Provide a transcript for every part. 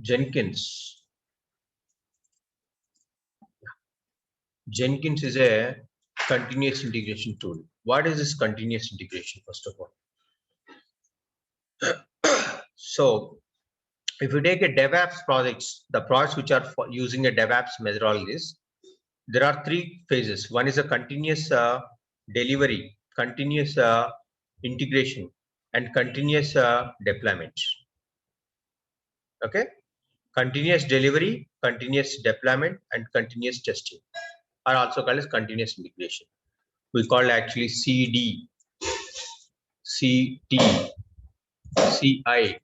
Jenkins. Jenkins is a continuous integration tool. What is this continuous integration, first of all? So, if you take a DevOps projects, the projects which are using a DevOps methodologies, there are three phases. One is a continuous delivery, continuous integration, and continuous deployment. Okay, continuous delivery, continuous deployment, and continuous testing are also called as continuous integration. We call actually CD, CT, CI,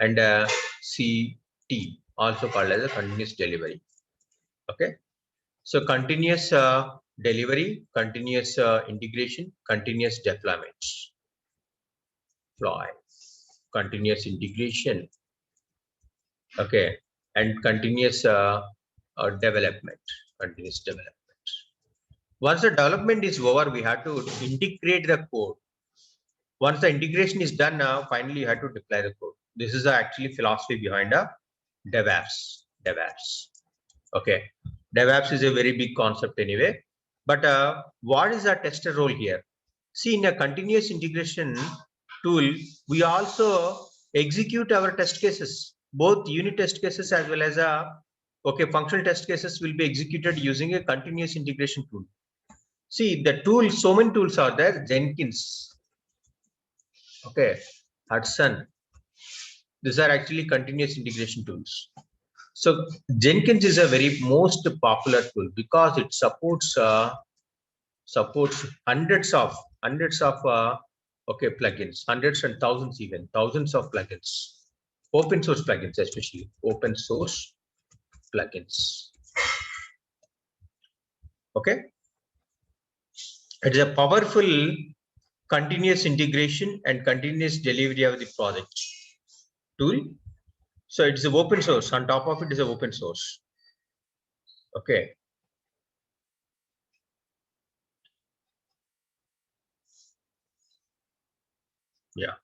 and CT, also called as a continuous delivery. Okay, so continuous delivery, continuous integration, continuous deployment, continuous integration, okay, and continuous development, continuous development. Once the development is over, we have to integrate the code. Once the integration is done, now finally you have to deploy the code. This is the actually philosophy behind the DevOps. Okay, DevOps is a very big concept anyway. But what is our tester role here? See, in a continuous integration tool, we also execute our test cases. Both unit test cases as well as functional test cases will be executed using a continuous integration tool. See, the tools, so many tools are there. Jenkins, okay, Hudson. These are actually continuous integration tools. So Jenkins is a very most popular tool because it supports hundreds of plugins, hundreds and thousands, even thousands of plugins, open source plugins, especially open source plugins. Okay, it is a powerful continuous integration and continuous delivery of the project tool. So it's an open source. On top of it is an open source. Okay. Yeah.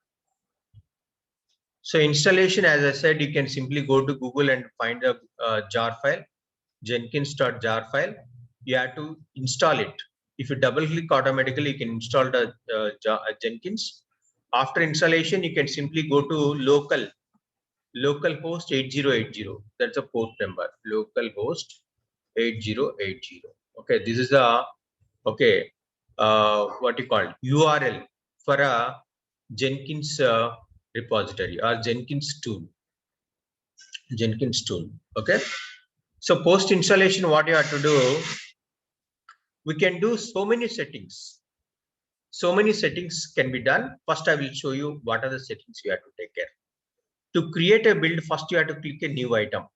So installation, as I said, you can simply go to Google and find a jar file, Jenkins.jar file. You have to install it. If you double click, automatically you can install the Jenkins. After installation, you can simply go to localhost 8080. That's a port number, localhost 8080. Okay, this is a what you call URL for a Jenkins repository or Jenkins tool. Okay, so post installation, what you have to do, we can do so many settings. So many settings can be done. First, I will show you what are the settings you have to take care. To create a build, first you have to click a new item.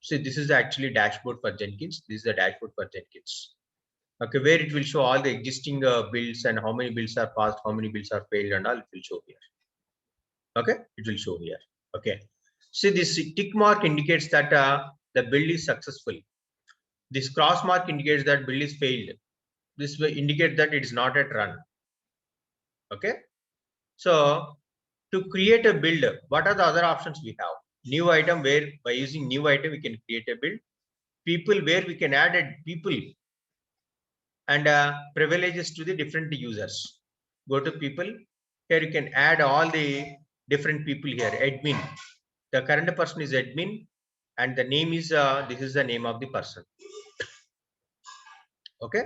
So this is actually dashboard for Jenkins. This is the dashboard for Jenkins. Okay, where it will show all the existing builds and how many builds are passed, how many builds are failed, and all it will show here. Okay, it will show here. Okay, see, this tick mark indicates that the build is successful. This cross mark indicates that build is failed. This will indicate that it is not at run. Okay, so to create a build, what are the other options we have? New item, where by using new item we can create a build. People, where we can add a people and privileges to the different users. Go to people. Here you can add all the different people here. Admin. The current person is admin, and the name is this is the name of the person. Okay.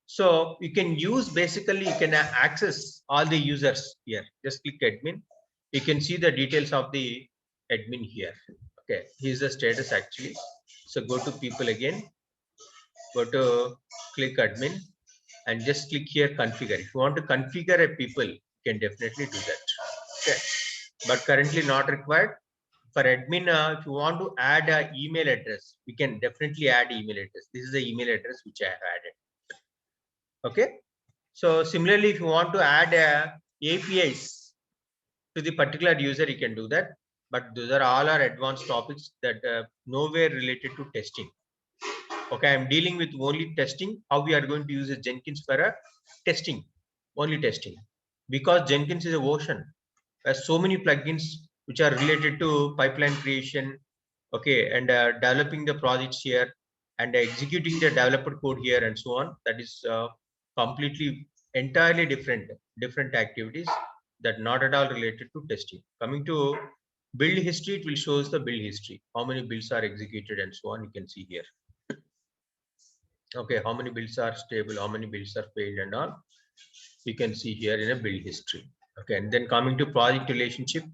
So you can use, basically you can access all the users here. Just click admin. You can see the details of the admin here. Okay. Here's the status actually. So go to people again. Go to click admin and just click here configure. If you want to configure a people, you can definitely do that. Okay, but currently not required. For admin, if you want to add an email address, we can definitely add email address. This is the email address which I have added. Okay, so similarly, if you want to add APIs to the particular user, you can do that. But those are all our advanced topics that nowhere related to testing. Okay, I'm dealing with only testing. How we are going to use a Jenkins for a testing, only testing, because Jenkins is a ocean. There's so many plugins, which are related to pipeline creation, okay, and developing the projects here and executing the developer code here and so on. That is completely entirely different activities that not at all related to testing. Coming to build history, it will shows the build history, how many builds are executed and so on. You can see here. Okay, how many builds are stable, how many builds are failed and all. You can see here in a build history. Okay, and then coming to project relationship.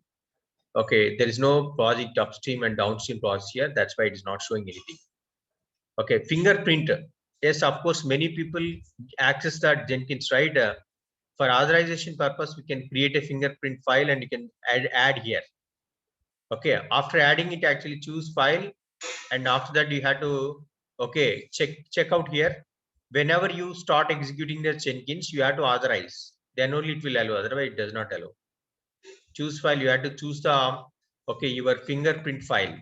Okay, there is no project upstream and downstream process here. That's why it is not showing anything. Okay, fingerprint. Yes, of course, many people access that Jenkins, right? For authorization purpose, we can create a fingerprint file and you can add here. Okay, after adding it, actually choose file, and after that you have to check out here. Whenever you start executing the Jenkins, you have to authorize. Then only it will allow. Otherwise, it does not allow. Choose file. You have to choose the your fingerprint file.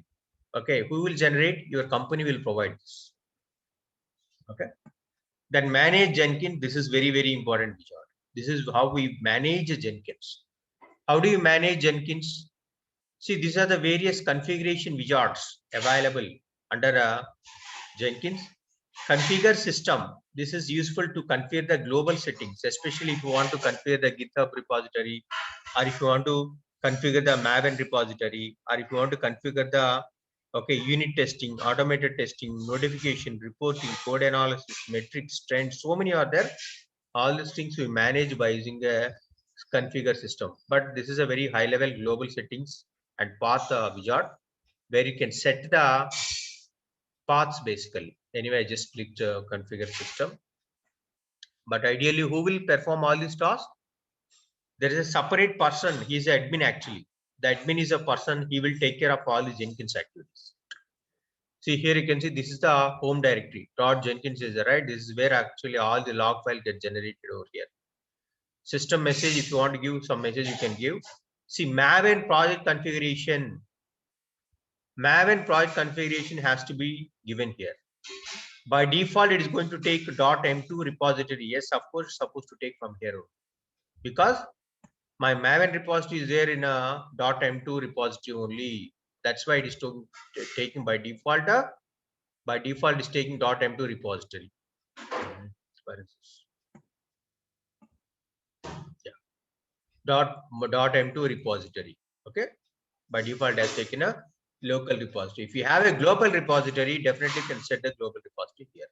Okay, who will generate? Your company will provide this. Okay. Then manage Jenkins. This is very important, Vijay. This is how we manage Jenkins. How do you manage Jenkins? See, these are the various configuration wizards available under Jenkins. Configure system. This is useful to configure the global settings, especially if you want to configure the GitHub repository, or if you want to configure the Maven repository, or if you want to configure the unit testing, automated testing, notification, reporting, code analysis, metrics, trends. So many are there. All these things we manage by using a configure system. But this is a very high level global settings and path wizard where you can set the paths basically. Anyway, I just clicked configure system. But ideally, who will perform all these tasks? There is a separate person. He is an admin actually. The admin is a person. He will take care of all the Jenkins activities. See here you can see this is the home directory. .jenkins is right. This is where actually all the log file get generated over here. System message. If you want to give some message, you can give. See Maven project configuration. Maven project configuration has to be given here. By default, it is going to take .m2 repository. Yes, of course, it's supposed to take from here because my Maven repository is there in a .m2 repository only. That's why it is taken by default. By default, it's taking .m2 repository. Where is this? Yeah. .m2 repository. Okay. By default, it has taken a local repository. If you have a global repository, definitely can set a global repository here.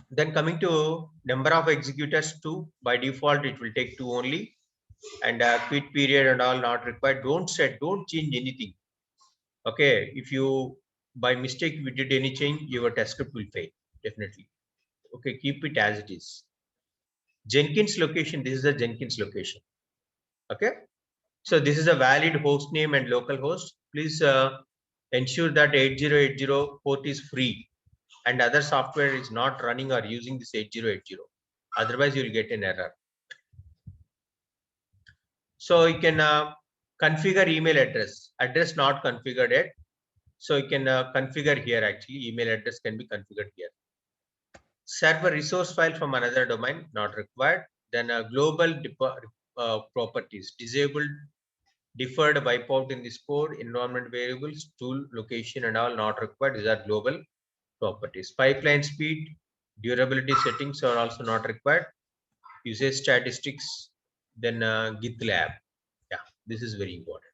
Then coming to number of executors, 2. By default, it will take 2 only. And quit period and all not required. Don't change anything. Okay, if you by mistake you did any change, your test script will fail definitely. Okay, keep it as it is. Jenkins location. This is the Jenkins location. Okay, so this is a valid host name and local host. Please ensure that 8080 port is free and other software is not running or using this 8080. Otherwise, you will get an error. So you can configure email address. Address not configured yet. So you can configure here actually. Email address can be configured here. Server resource file from another domain not required. Then global properties disabled, deferred, wipe out in this code, environment variables, tool, location and all not required. These are global properties. Pipeline speed, durability settings are also not required. Usage statistics, then GitLab. Yeah, this is very important.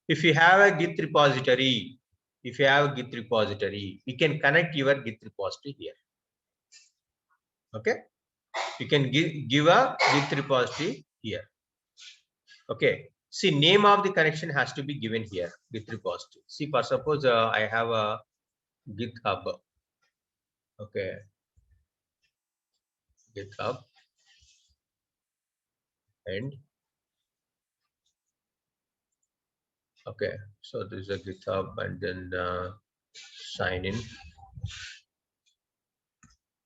If you have a Git repository, you can connect your Git repository here. Okay, you can give a Git repository here. Okay, see name of the connection has to be given here. Git repository. See, for suppose I have a GitHub. Okay, GitHub and okay, so this is a GitHub and then sign in.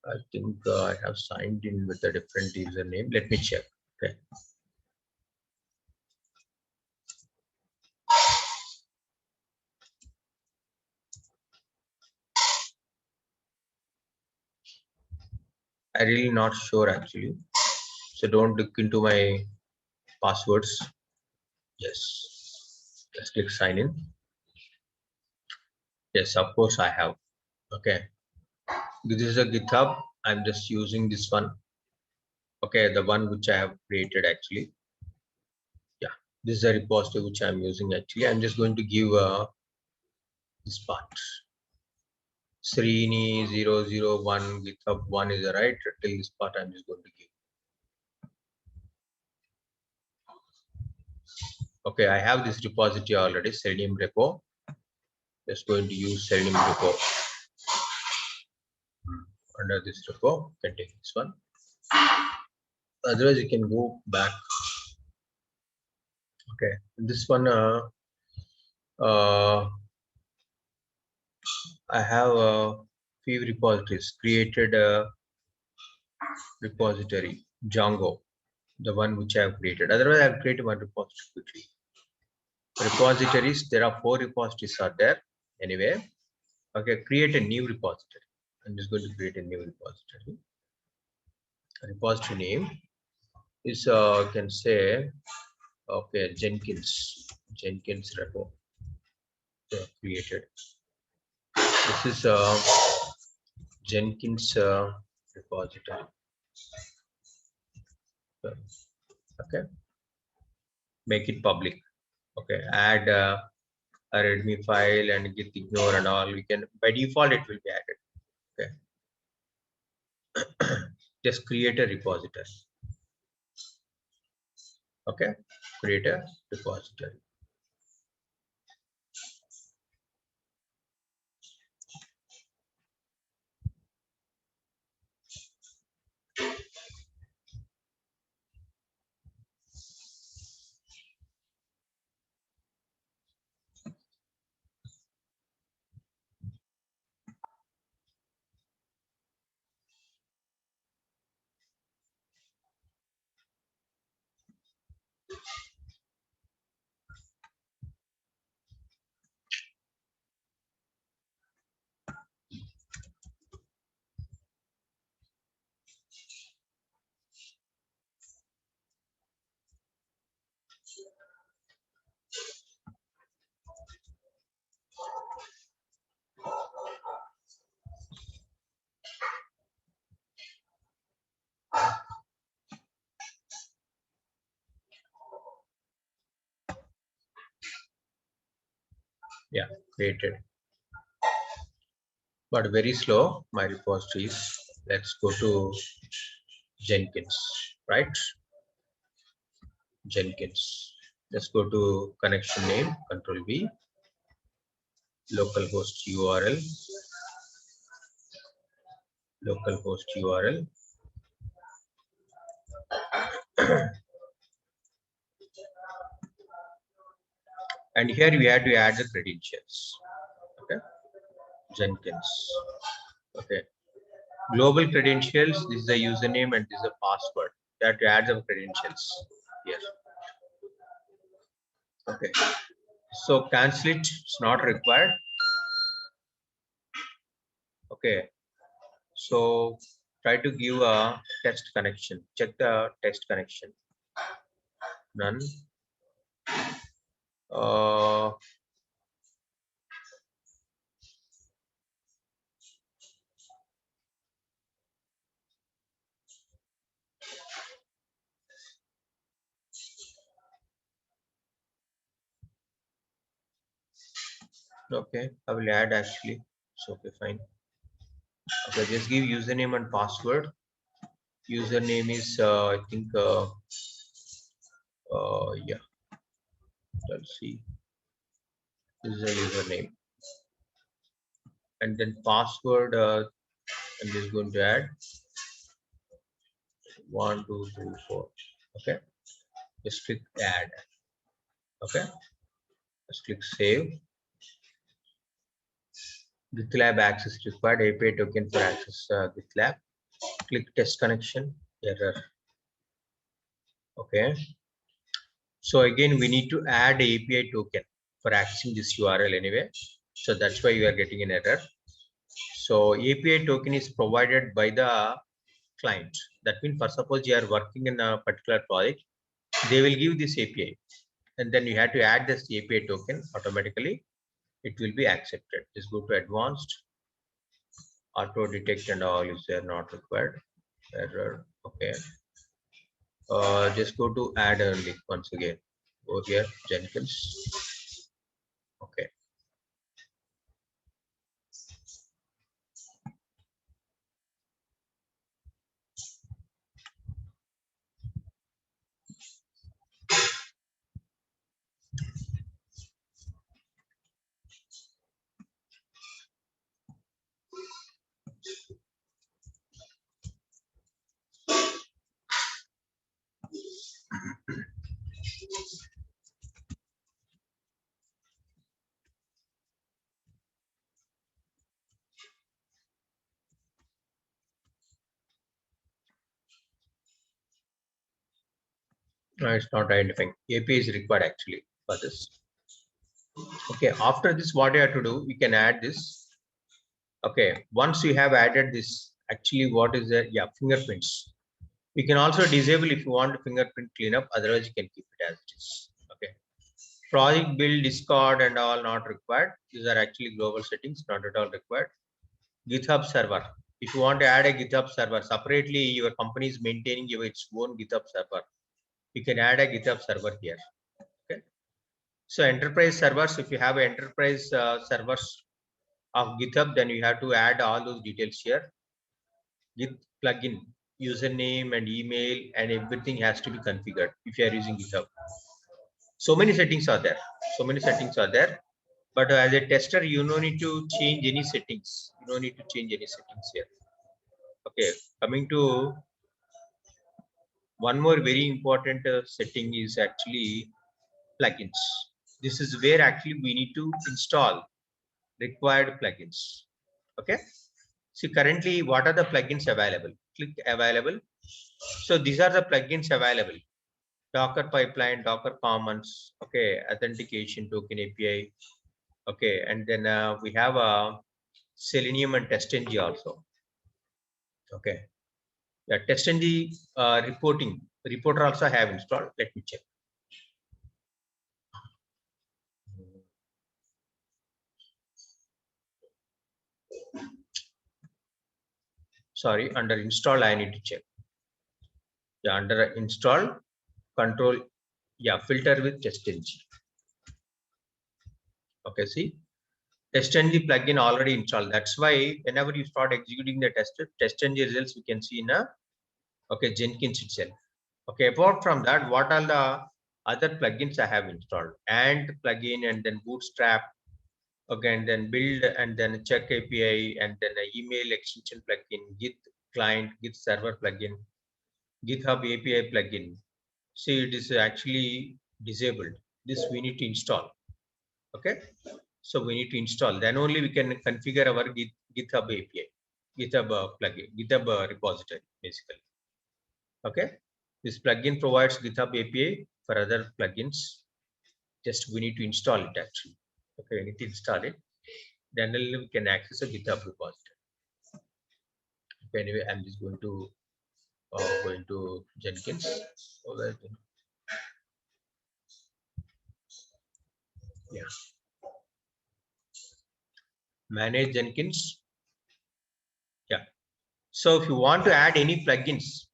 I think I have signed in with a different username. Let me check. Okay. I really not sure actually. So don't look into my passwords. Yes, let's click sign in. Yes, of course I have. Okay, this is a GitHub. I'm just using this one. Okay, the one which I have created actually. Yeah, this is a repository which I'm using actually. I'm just going to give this part. Srini 001 GitHub 1 is the right. Till this part I'm just going to give. Okay, I have this repository already, Selenium repo. Just going to use Selenium repo. Under this repo, you can take this one. Otherwise, you can go back. Okay, this one I have a few repositories. Created a repository Django, the one which I have created. Otherwise, I have created one repository quickly. Repositories, there are 4 repositories are there. Anyway, okay, create a new repository. I'm just going to create a new repository. Repository name is you can say, okay, Jenkins repo. Created. This is Jenkins repository. Okay, make it public. Okay, add a readme file and git ignore and all. We can, by default it will be added. Okay, just create a repository. Okay, create a repository. Yeah, created, but very slow. My repositories. Let's go to Jenkins, right? Jenkins. Let's go to connection name, Control V, localhost URL, localhost URL. And here we have to add the credentials. Okay, Jenkins. Okay, global credentials. This is the username and this is the password. You have to add the credentials here. Okay, so cancel it. It's not required. Okay, so try to give a test connection. Check the test connection. None. Okay, I will add actually. So okay, fine. Okay, just give username and password. Username is I think yeah. Let's see. This is a username, and then password. I'm just going to add 1, 2, 3, 4. Okay, just click add. Okay, just click save. GitLab access required. API token for access GitLab. Click test connection. Error. Okay. So again, we need to add API token for accessing this URL anyway. So that's why you are getting an error. So API token is provided by the client. That means, for suppose you are working in a particular project, they will give this API, and then you have to add this API token automatically. It will be accepted. Just go to advanced, auto detect and all is there not required. Error. Okay. Just go to add only once again. Go here, Jenkins. Okay. No, it's not identifying. API is required actually for this. Okay. After this, what you have to do, we can add this. Okay. Once you have added this, actually, what is there? Yeah, fingerprints. You can also disable if you want fingerprint cleanup. Otherwise, you can keep it as it is. Okay. Project build, Discord, and all not required. These are actually global settings, not at all required. GitHub server. If you want to add a GitHub server separately, your company is maintaining its own GitHub server. You can add a GitHub server here. Okay. So enterprise servers, if you have enterprise servers of GitHub, then you have to add all those details here. Git plugin, username and email and everything has to be configured if you are using GitHub. So many settings are there. So many settings are there. But as a tester, you don't need to change any settings. You don't need to change any settings here. Okay, coming to one more very important setting is actually plugins. This is where actually we need to install required plugins. Okay. See, currently, what are the plugins available? Click available. So these are the plugins available. Docker pipeline, Docker Commons, okay, authentication token API, okay, and then we have a Selenium and TestNG also. Okay, yeah, TestNG reporter also have installed. Let me check. Sorry, under install I need to check. Yeah, under install control, yeah, filter with TestNG. Okay, see, TestNG plugin already installed. That's why whenever you start executing the TestNG results, we can see in a Jenkins itself. Okay, apart from that, what are the other plugins I have installed? And plugin, and then Bootstrap, okay, and then build, and then check API, and then a email extension plugin, Git client, Git server plugin, GitHub API plugin. See, it is actually disabled. This we need to install. Okay, so we need to install. Then only we can configure our GitHub API, GitHub plugin, GitHub repository, basically. Okay, this plugin provides GitHub API for other plugins. Just we need to install it actually. Okay, we need to install it. Then we can access a GitHub repository. Okay, anyway, I'm just going to Jenkins. Yeah, manage Jenkins. Yeah. So if you want to add any plugins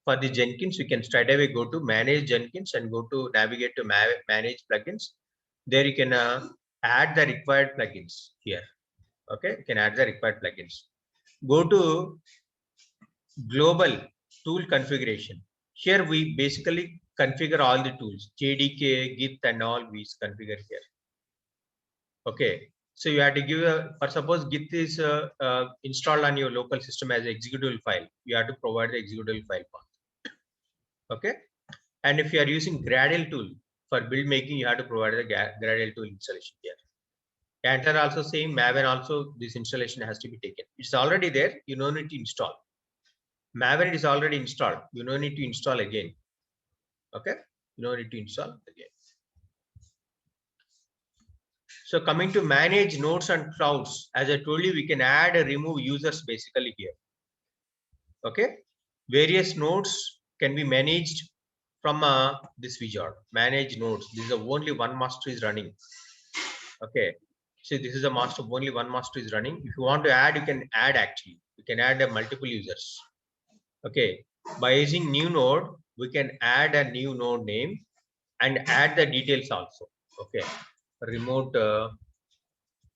for the Jenkins, you can straight away go to manage Jenkins and go to navigate to manage plugins. There you can add the required plugins here. Okay, you can add the required plugins. Go to global tool configuration. Here we basically configure all the tools, JDK, Git and all we configure here. Okay, so you have to give for suppose Git is installed on your local system as an executable file. You have to provide the executable file path. Okay, and if you are using Gradle tool for build making, you have to provide the Gradle tool installation here. Cantor also same, Maven also this installation has to be taken. It's already there. You don't need to install. Maven is already installed. You don't need to install again. Okay, you don't need to install again. So coming to manage nodes and clouds, as I told you, we can add and remove users basically here. Okay, various nodes can be managed from this wizard, manage nodes. This is only one master is running. Okay. So this is a master, only one master is running. If you want to add, you can add actually. You can add multiple users. Okay. By using new node, we can add a new node name and add the details also. Okay. Remote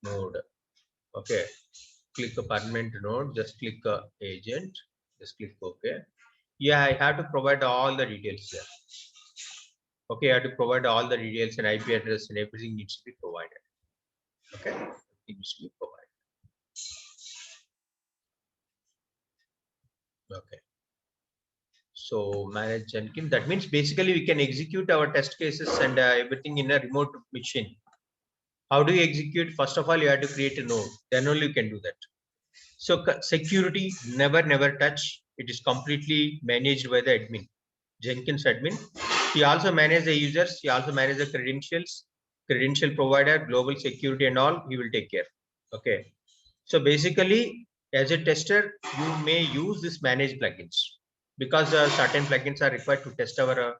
node. Okay. Click a permanent node. Just click agent. Just click OK. Yeah, I have to provide all the details here. Okay, I have to provide all the details and IP address and everything needs to be provided. Okay, it needs to be provided. Okay. So manage Jenkins. That means basically we can execute our test cases and everything in a remote machine. How do you execute? First of all, you have to create a node. Then only you can do that. So security never touch. It is completely managed by the admin, Jenkins admin. He also manages the users. He also manages the credentials, credential provider, global security and all. He will take care. Okay. So basically, as a tester, you may use this managed plugins because certain plugins are required to test our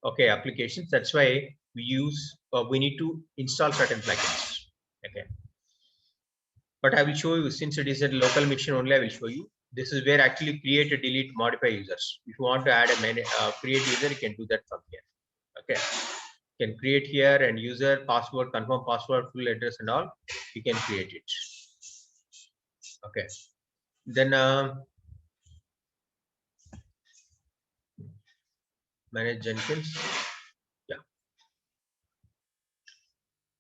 okay applications. That's why we use we need to install certain plugins. Okay. But I will show you, since it is a local machine only, I will show you. This is where actually create, delete, modify users. If you want to add a create user, you can do that from here. Okay, you can create here and user, password, confirm password, full address and all. You can create it. Okay, then manage Jenkins.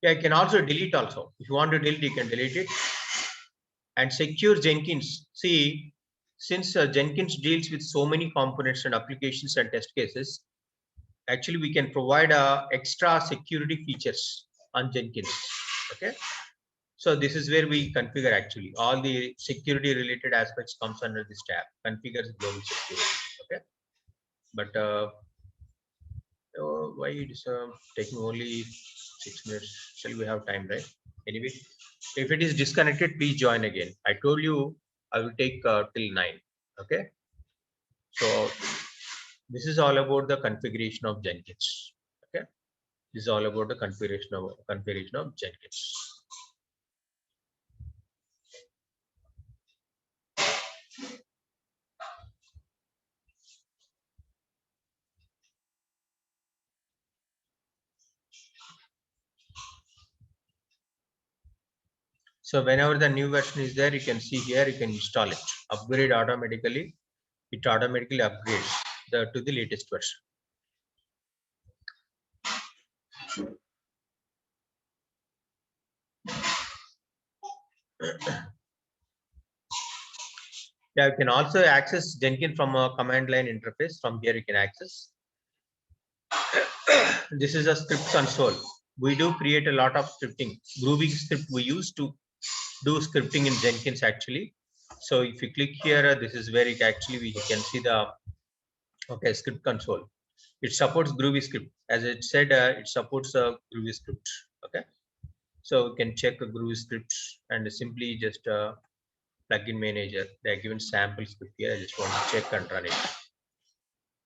Yeah, you can also delete also. If you want to delete, you can delete it. And secure Jenkins. See, since Jenkins deals with so many components and applications and test cases, actually we can provide extra security features on Jenkins. Okay. So this is where we configure actually all the security related aspects comes under this tab, configures global security. Okay. But why it is taking only 6 minutes? Shall we have time, right? Anyway, if it is disconnected, please join again. I told you I will take till 9. Okay. So this is all about the configuration of Jenkins. Okay. This is all about the configuration of Jenkins. So whenever the new version is there, you can see here, you can install it, upgrade automatically. It automatically upgrades to the latest version. Yeah, you can also access Jenkins from a command line interface. From here, you can access. This is a script console. We do create a lot of scripting. Groovy script we use to do scripting in Jenkins actually. So if you click here, this is where it actually we can see the okay script console. It supports Groovy script. As it said, it supports a Groovy script. Okay. So you can check a Groovy script and simply just plugin manager. They are given sample script here. I just want to check and run it.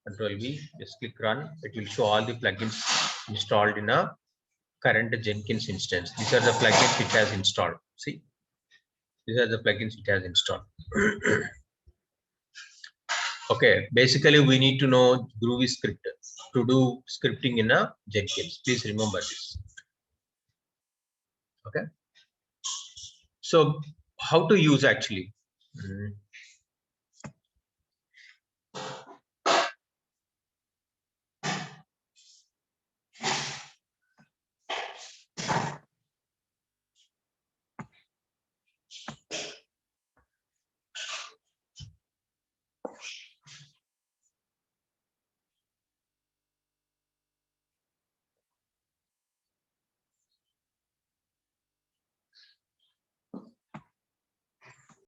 Control V, just click run. It will show all the plugins installed in a current Jenkins instance. These are the plugins it has installed. See, these are the plugins it has installed. Okay, basically we need to know Groovy script to do scripting in a Jenkins. Please remember this. Okay. So how to use actually?